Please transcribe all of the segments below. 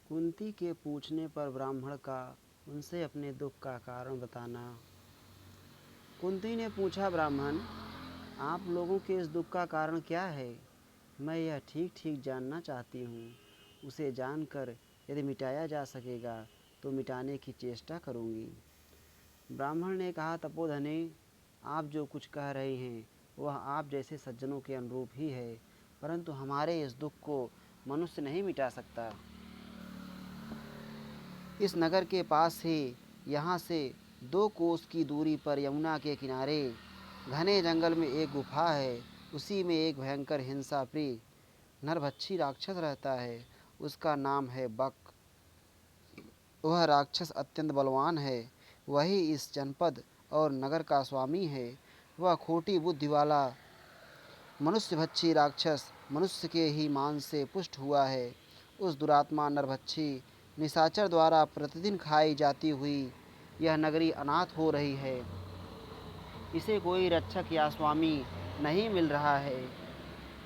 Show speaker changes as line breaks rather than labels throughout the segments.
कुंती के पूछने पर ब्राह्मण का उनसे अपने दुख का कारण बताना। कुंती ने पूछा, ब्राह्मण, आप लोगों के इस दुख का कारण क्या है? मैं यह ठीक ठीक जानना चाहती हूँ। उसे जानकर यदि मिटाया जा सकेगा तो मिटाने की चेष्टा करूँगी। ब्राह्मण ने कहा, तपोधने, आप जो कुछ कह रहे हैं वह आप जैसे सज्जनों के अनुरूप ही है, परंतु हमारे इस दुख को मनुष्य नहीं मिटा सकता। इस नगर के पास ही यहाँ से 2 कोस की दूरी पर यमुना के किनारे घने जंगल में एक गुफा है। उसी में एक भयंकर हिंसा प्रिय नरभक्षी राक्षस रहता है। उसका नाम है बक। वह राक्षस अत्यंत बलवान है। वही इस जनपद और नगर का स्वामी है। वह खोटी बुद्धि वाला मनुष्यभक्षी राक्षस मनुष्य के ही मांस से पुष्ट हुआ है। उस दुरात्मा नरभक्षी निशाचर द्वारा प्रतिदिन खाई जाती हुई यह नगरी अनाथ हो रही है। इसे कोई रक्षक या स्वामी नहीं मिल रहा है।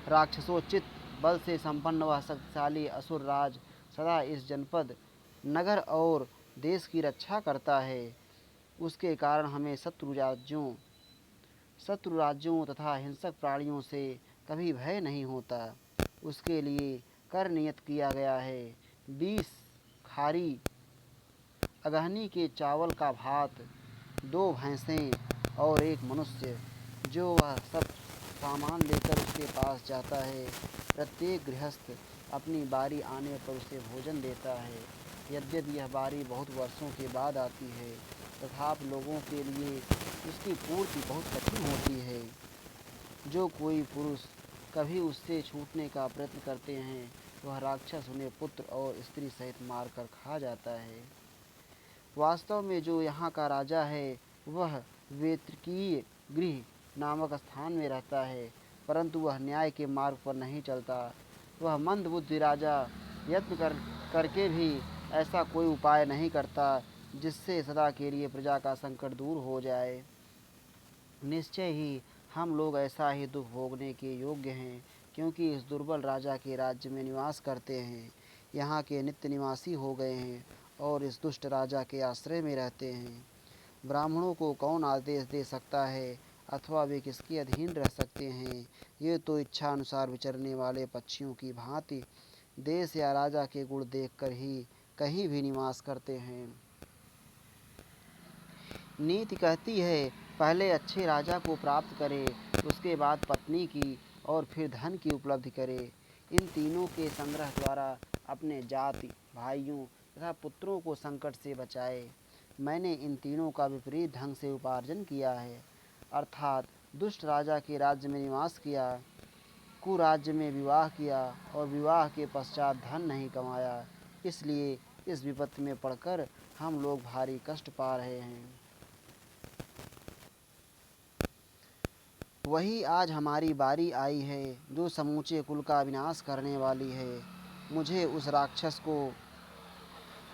राक्षसोचित बल से संपन्न वह शक्तिशाली असुर राज सदा इस जनपद, नगर और देश की रक्षा करता है। उसके कारण हमें शत्रु राज्यों तथा हिंसक प्राणियों से कभी भय नहीं होता। उसके लिए कर नियत किया गया है 20 खारी अगहनी के चावल का भात, 2 भैंसें और 1 मनुष्य, जो वह सब सामान लेकर उसके पास जाता है। प्रत्येक गृहस्थ अपनी बारी आने पर उसे भोजन देता है। यद्यपि यह बारी बहुत वर्षों के बाद आती है, तथापि लोगों के लिए उसकी पूर्ति बहुत कठिन होती है। जो कोई पुरुष कभी उससे छूटने का प्रयत्न करते हैं, वह राक्षस उन्हें पुत्र और स्त्री सहित मारकर खा जाता है। वास्तव में जो यहाँ का राजा है वह वेत्रकीय गृह नामक स्थान में रहता है, परंतु वह न्याय के मार्ग पर नहीं चलता। वह मंदबुद्धि राजा यत्न करके भी ऐसा कोई उपाय नहीं करता जिससे सदा के लिए प्रजा का संकट दूर हो जाए। निश्चय ही हम लोग ऐसा ही दुख भोगने के योग्य हैं, क्योंकि इस दुर्बल राजा के राज्य में निवास करते हैं, यहाँ के नित्य निवासी हो गए हैं और इस दुष्ट राजा के आश्रय में रहते हैं। ब्राह्मणों को कौन आदेश दे सकता है अथवा वे किसके अधीन रह सकते हैं? ये तो इच्छा अनुसार विचरने वाले पक्षियों की भांति देश या राजा के गुण देखकर ही कहीं भी निवास करते हैं। नीति कहती है, पहले अच्छे राजा को प्राप्त करे, उसके बाद पत्नी की और फिर धन की उपलब्धि करे। इन तीनों के संग्रह द्वारा अपने जाति, भाइयों तथा पुत्रों को संकट से बचाए। मैंने इन तीनों का विपरीत ढंग से उपार्जन किया है, अर्थात दुष्ट राजा के राज्य में निवास किया, कुराज्य में विवाह किया और विवाह के पश्चात धन नहीं कमाया। इसलिए इस विपत्ति में पड़कर हम लोग भारी कष्ट पा रहे हैं। वही आज हमारी बारी आई है जो समूचे कुल का विनाश करने वाली है। मुझे उस राक्षस को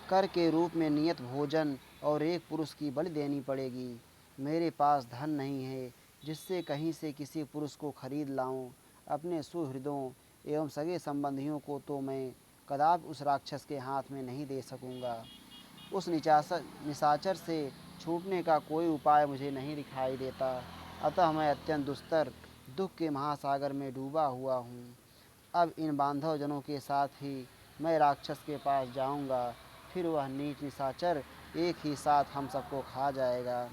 कर के रूप में नियत भोजन और 1 पुरुष की बलि देनी पड़ेगी। मेरे पास धन नहीं है जिससे कहीं से किसी पुरुष को खरीद लाऊं। अपने सुहृदों एवं सगे संबंधियों को तो मैं कदापि उस राक्षस के हाथ में नहीं दे सकूंगा। उस निशाचर से छूटने का कोई उपाय मुझे नहीं दिखाई देता, अतः मैं अत्यंत दुस्तर दुख के महासागर में डूबा हुआ हूँ। अब इन बांधव जनों के साथ ही मैं राक्षस के पास जाऊँगा, फिर वह नीच निशाचर एक ही साथ हम सबको खा जाएगा।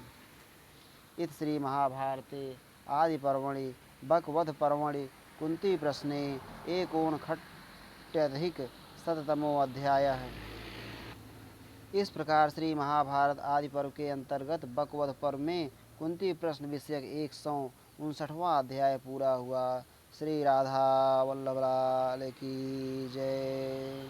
इत श्री महाभारते आदि पर्वणि बकवध पर्वणि कुंती प्रश्ने एकोनखट्यधिक शततमो अध्यायः। इस प्रकार श्री महाभारत आदि पर्व के अंतर्गत बकवध पर्व में कुंती प्रश्न विषयक 159वां अध्याय पूरा हुआ। श्री राधा वल्लभ लाल की जय।